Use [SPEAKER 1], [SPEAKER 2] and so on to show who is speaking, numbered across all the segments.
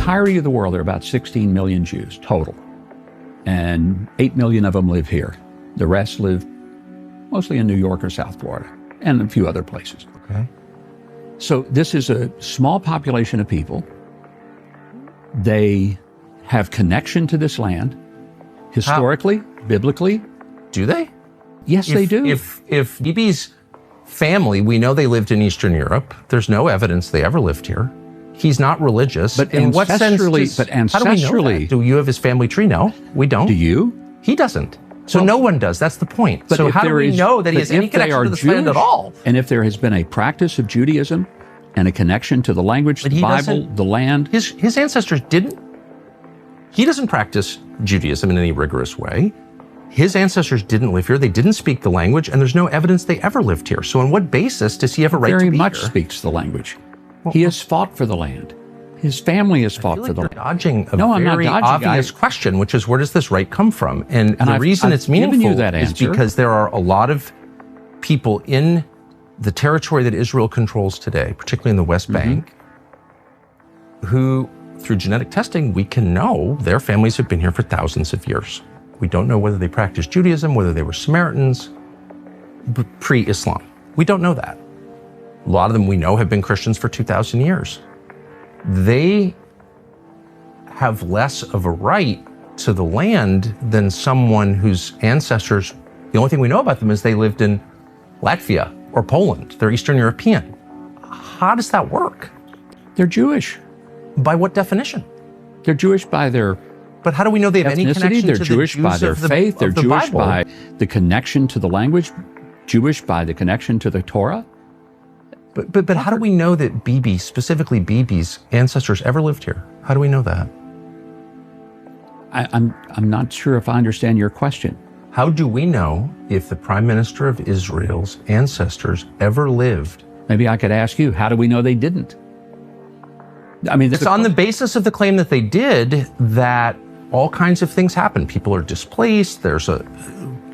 [SPEAKER 1] entirety of the world, there are about 16 million Jews total. And 8 million of them live here. The rest live mostly in New York or South Florida and a few other places.
[SPEAKER 2] Okay.
[SPEAKER 1] So this is a small population of people. They have connection to this land, historically, biblically.
[SPEAKER 2] Do they?
[SPEAKER 1] Yes, they do.
[SPEAKER 2] If Bibi's family, we know they lived in Eastern Europe. There's no evidence they ever lived here. He's not religious.
[SPEAKER 1] But
[SPEAKER 2] in what sense?
[SPEAKER 1] How do we know that?
[SPEAKER 2] Do you have his family tree? No, we don't.
[SPEAKER 1] Do you?
[SPEAKER 2] He doesn't. So no one does. That's the point. So how do we know that he has any connection to this land at all?
[SPEAKER 1] And if there has been a practice of Judaism and a connection to the language, the Bible, the land.
[SPEAKER 2] His ancestors didn't. He doesn't practice Judaism in any rigorous way. His ancestors didn't live here. They didn't speak the language, and there's no evidence they ever lived here. So on what basis does he have a right to be here?
[SPEAKER 1] Very much speaks the language. Well, he has fought for the land. His family has fought for the land.
[SPEAKER 2] You're dodging a very obvious question, which is, where does this right come from? And the reason it's meaningful is because there are a lot of people in the territory that Israel controls today, particularly in the West Bank, who, through genetic testing, we can know their families have been here for thousands of years. We don't know whether they practiced Judaism, whether they were Samaritans, pre-Islam. We don't know that. A lot of them we know have been Christians for 2,000 years. They have less of a right to the land than someone whose ancestors, the only thing we know about them is they lived in Latvia or Poland. They're Eastern European. How does that work?
[SPEAKER 1] They're Jewish.
[SPEAKER 2] By what definition?
[SPEAKER 1] They're Jewish by their
[SPEAKER 2] But how do we know they have any connection
[SPEAKER 1] They're
[SPEAKER 2] to
[SPEAKER 1] Jewish
[SPEAKER 2] the Jews
[SPEAKER 1] by their
[SPEAKER 2] of the,
[SPEAKER 1] faith. They're
[SPEAKER 2] of the
[SPEAKER 1] Jewish
[SPEAKER 2] Bible?
[SPEAKER 1] by the connection to the language. Jewish by the connection to the Torah.
[SPEAKER 2] But how do we know that Bibi, specifically Bibi's ancestors, ever lived here? How do we know that?
[SPEAKER 1] I'm not sure if I understand your question.
[SPEAKER 2] How do we know if the Prime Minister of Israel's ancestors ever lived?
[SPEAKER 1] Maybe I could ask you, how do we know they didn't? I mean,
[SPEAKER 2] it's on the basis of the claim that they did that all kinds of things happen. People are displaced. There's a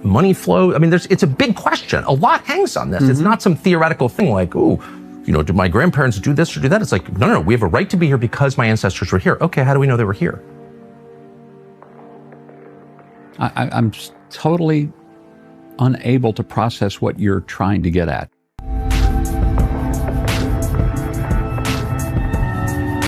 [SPEAKER 2] money flow. I mean, it's a big question. A lot hangs on this. It's not some theoretical thing like, oh, you know, did my grandparents do this or do that? It's like, no, we have a right to be here because my ancestors were here. Okay, how do we know they were here?
[SPEAKER 1] I'm totally unable to process what you're trying to get at.